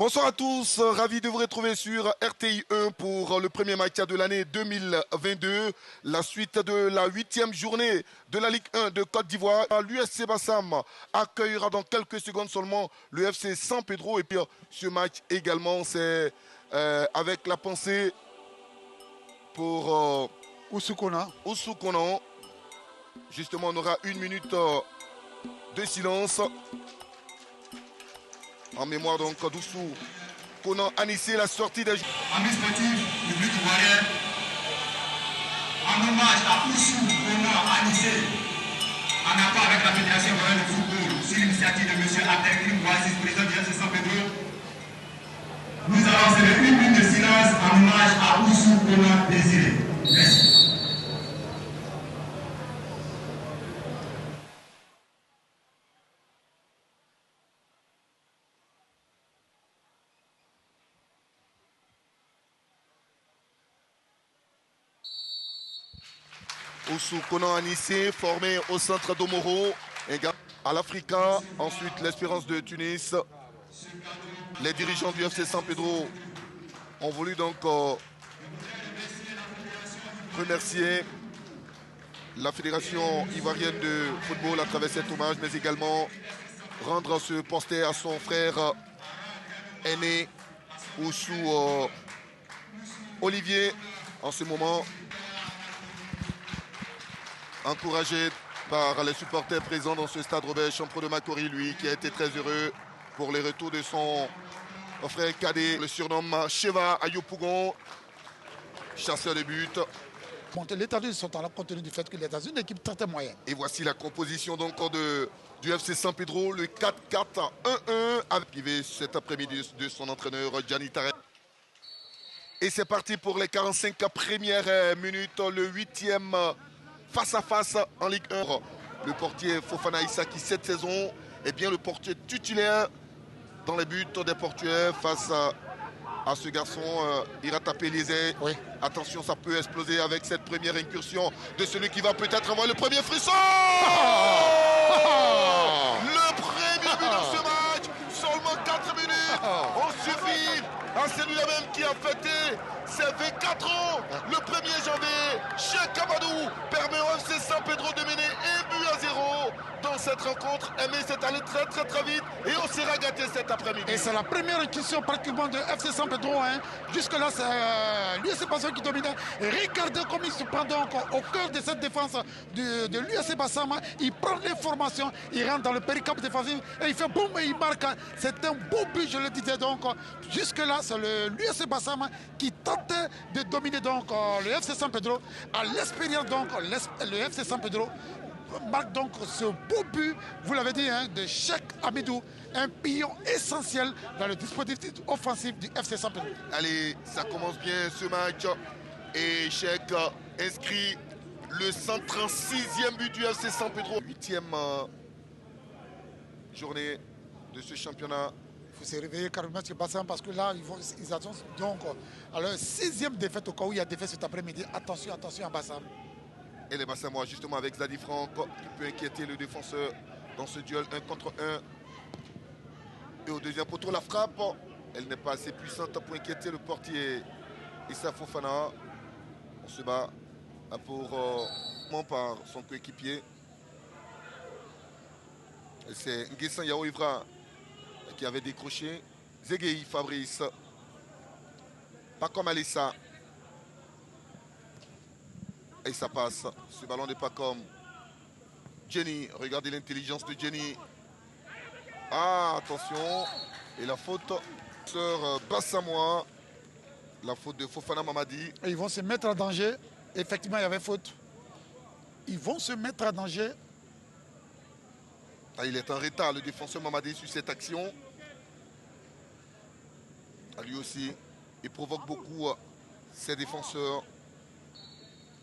Bonsoir à tous, ravi de vous retrouver sur RTI 1 pour le premier match de l'année 2022. La suite de la 8e journée de la Ligue 1 de Côte d'Ivoire. L'USC Bassam accueillera dans quelques secondes seulement le FC San Pedro. Et puis ce match également, c'est avec la pensée pour Oussou-Kona. Justement, on aura une minute de silence. En mémoire donc d'Oussou Kona Anissé, la sortie des... Amis sportifs, public ivoirien, en hommage à Oussou Kona Anissé, en accord avec la Fédération ivoirienne de football, sur l'initiative de M. Abdelkrim Ouaziz, président du FC San Pedro, nous allons célébrer une minute de silence en hommage à Oussou Kona Désiré. Merci. Oussou Kona Anissé, formé au centre d'Omoro, à l'Africa, ensuite l'Espérance de Tunis. Les dirigeants du FC San Pedro ont voulu donc remercier la Fédération ivoirienne de football à travers cet hommage, mais également rendre ce poster à son frère aîné, Oussou Olivier, en ce moment. Encouragé par les supporters présents dans ce stade Robert Champrou de Macquarie, lui qui a été très heureux pour les retours de son frère cadet, le surnomme Cheva Ayopougon, chasseur de but. Les États-Unis sont en la compte tenu du fait que les États-Unis sont une équipe très moyenne. Et voici la composition donc du FC San Pedro, le 4-4-1-1, activé cet après-midi de son entraîneur Gianni Tarek. Et c'est parti pour les 45 premières minutes, le 8e face à face en Ligue 1. Le portier Fofana Issa qui cette saison est bien le portier titulaire dans les buts des Portugais face à ce garçon ira taper les ailes. Oui. Attention, ça peut exploser avec cette première incursion de celui qui va peut-être avoir le premier frisson. Le premier but de ce match, seulement 4 minutes ont suffi à celui-là même qui a fêté ses 24 ans. Le 1er janvier, Cheikh Amadou permet au FC San Pedro de mener 1-0 dans cette rencontre. Mais c'est allé très vite et on s'est gâté cet après-midi. Et c'est la première question pratiquement de FC San Pedro. Jusque-là, c'est l'USC Bassam qui dominait. Et regardez comme il se prend donc au cœur de cette défense de l'USC Bassam. Il prend l'information, il rentre dans le péricamp défensif et il fait boum et il marque. C'est un beau but, je le disais donc. Jusque-là, c'est l'USC Bassam qui tentait de dominer donc le FC San Pedro. À l'expérience donc, le FC San Pedro marque donc ce beau but, vous l'avez dit, de Cheikh Amidou, un pion essentiel dans le dispositif offensif du FC San Pedro. Allez, ça commence bien ce match et Cheikh inscrit le 136e but du FC San Pedro. 8e journée de ce championnat. Il faut se réveiller carrément sur Bassam parce que là, ils attendent donc à leur 6e défaite au cas où il y a défaite cet après-midi. Attention à Bassam. Et les Bassamois justement avec Zadi Franck qui peut inquiéter le défenseur dans ce duel 1 contre 1. Et au deuxième poteau, la frappe, elle n'est pas assez puissante pour inquiéter le portier Issa Fofana. On se bat par son coéquipier. Et c'est Nguessan Yao Ivra qui avait décroché. Zegei Fabrice. Pas comme Alissa. Et ça passe. Ce ballon n'est pas comme Jenny. Regardez l'intelligence de Jenny. Ah, attention. Et la faute sur Bassamois. La faute de Fofana Mamadi. Et ils vont se mettre en danger. Effectivement, il y avait faute. Ils vont se mettre en danger. Ah, il est en retard, le défenseur Mamadi, sur cette action. Ah, lui aussi, il provoque beaucoup ses défenseurs.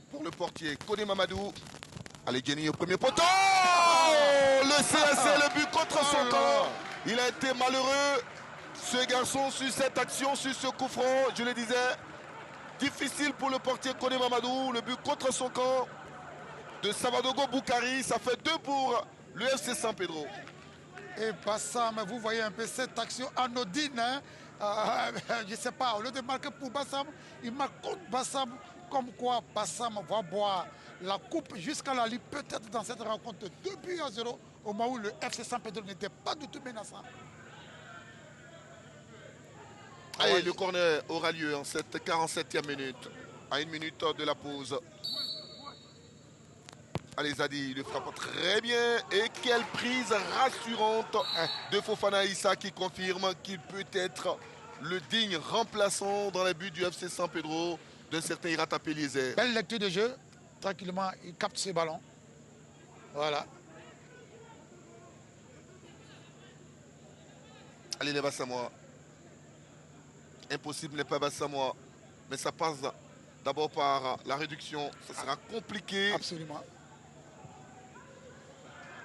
Pour le portier, Koné Mamadou. Allez, Jenny au premier poteau. Le CSC, le but contre son camp. Il a été malheureux, ce garçon, sur cette action, sur ce coup franc. Je le disais, difficile pour le portier Koné Mamadou. Le but contre son camp de Savadogo Boukari. Ça fait 2 pour le FC San Pedro. Et Bassam, vous voyez un peu cette action anodine Je ne sais pas, au lieu de marquer pour Bassam, il marque contre Bassam, comme quoi Bassam va boire la coupe jusqu'à la Ligue, peut-être dans cette rencontre 2-0, au moment où le FC San Pedro n'était pas du tout menaçant. Allez, le corner aura lieu en cette 47e minute, à 1 minute de la pause. Allez, Zadi le frappe très bien. Et quelle prise rassurante de Fofana Issa qui confirme qu'il peut être le digne remplaçant dans les buts du FC San Pedro d'un certain Irata Pellizer. Belle lecture de jeu. Tranquillement, il capte ses ballons. Voilà. Allez, les Bassamois. Impossible n'est pas Bassamois. Mais ça passe d'abord par la réduction. Ça sera compliqué. Absolument.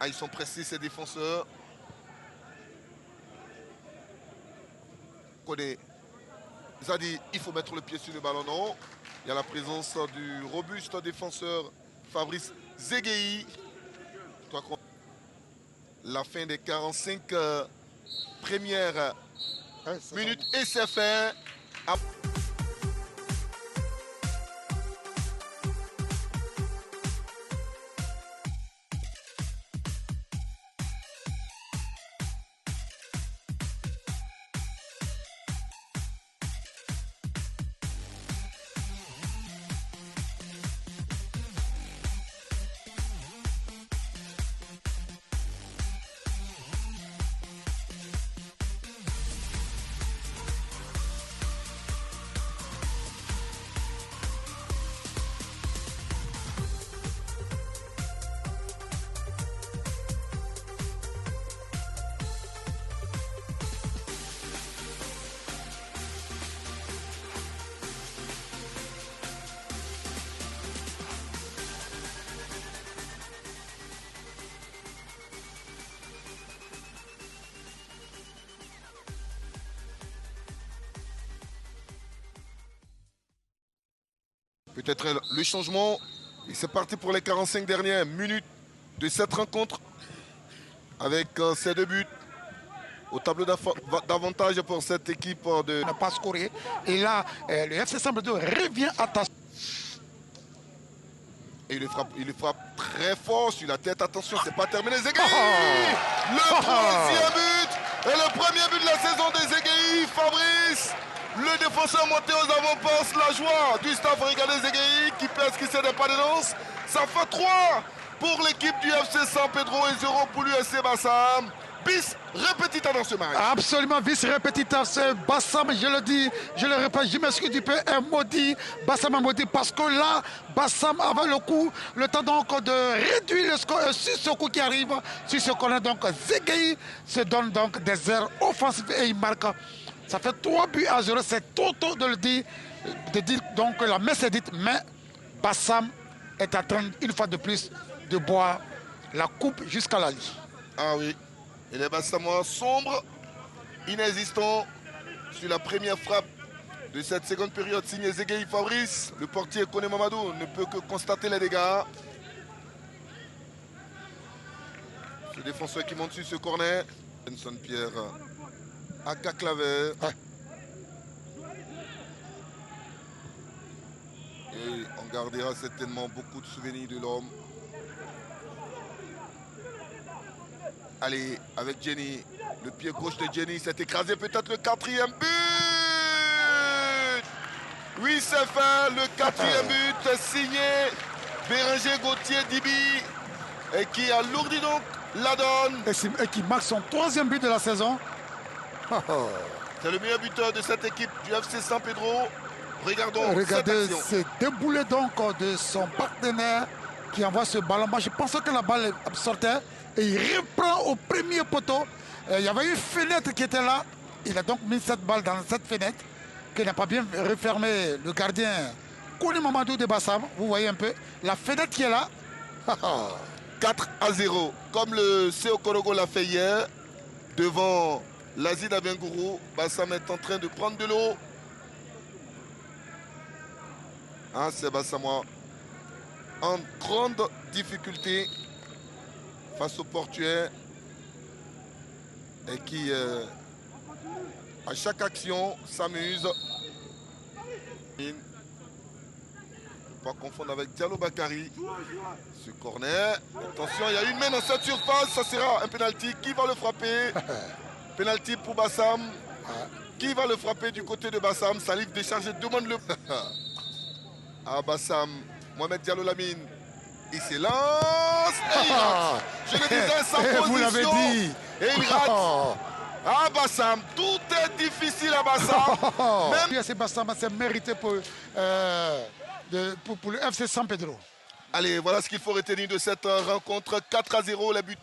Ah, ils sont pressés, ces défenseurs. Connaît. Zadi, il faut mettre le pied sur le ballon, non. Il y a la présence du robuste défenseur Fabrice Zegei. La fin des 45 premières minutes et c'est fait. Peut-être le changement. Et c'est parti pour les 45 dernières minutes de cette rencontre. Avec ces deux buts au tableau d'avantage pour cette équipe de... Ne pas scorer. Et là, le FC San Pedro revient à ta... Et il le frappe très fort sur la tête. Attention, c'est pas terminé. Zegei, le troisième but. Et le premier but de la saison de Zegei, Fabrice. Le défenseur monté aux avant-postes, la joie du staff. Regardez Zegei qui pèse, qui sait des pas de danse. Ça fait 3 pour l'équipe du FC San Pedro et 0 pour l'USC Bassam. Bis répétita dans ce match. Absolument, bis répétita. C'est Bassam, je le dis, je le répète, je m'excuse du peu, est maudit. Bassam est maudit parce que là, Bassam avait le temps donc de réduire le score sur ce coup qui arrive, sur ce qu'on a donc Zegei se donne donc des airs offensifs et il marque. Ça fait 3-0, c'est trop tôt de le dire, donc la messe est dite, mais Bassam est en train, une fois de plus, de boire la coupe jusqu'à la lit. Ah oui, et les Bassamois sombres, inexistants, sur la première frappe de cette seconde période, signé Zegei Fabrice. Le portier Kone Mamadou ne peut que constater les dégâts. Ce défenseur qui monte sur ce corner, Benson Pierre Aka Claver. Et on gardera certainement beaucoup de souvenirs de l'homme. Allez, avec Jenny, le pied gauche de Jenny s'est écrasé, peut-être le 4e but. Oui, c'est fait, le 4e but signé Bérenger Gauthier Dibi et qui alourdit donc la donne. Et qui marque son 3e but de la saison. C'est le meilleur buteur de cette équipe du FC San Pedro. Regardez c'est déboulé donc de son partenaire qui envoie ce ballon. Moi, je pensais que la balle sortait et il reprend au premier poteau. Il y avait une fenêtre qui était là. Il a donc mis cette balle dans cette fenêtre qui n'a pas bien refermé le gardien Kone Mamadou de Bassam. Vous voyez un peu la fenêtre qui est là. 4-0, comme le CO Korogo l'a fait hier devant l'Azid Abengourou. Bassam est en train de prendre de l'eau. Ah, c'est Bassamois en grande difficulté face au portuaire et qui À chaque action, s'amuse. Pas confondre avec Diallo Bakary. Ce corner. Attention, il y a une main dans cette surface. Ça sera un penalty. Qui va le frapper? Penalty pour Bassam. Qui va le frapper du côté de Bassam? Salif déchargé, demande le... Ah, Bassam. Mohamed Diallo Lamine. Il s'élance. Et il rate. Je le disais, sa position. Vous l'avez dit. Et il rate. Ah, Bassam. Tout est difficile à Bassam. Même l'USC Bassam, c'est mérité pour le FC San Pedro. Allez, voilà ce qu'il faut retenir de cette rencontre. 4-0, les buts.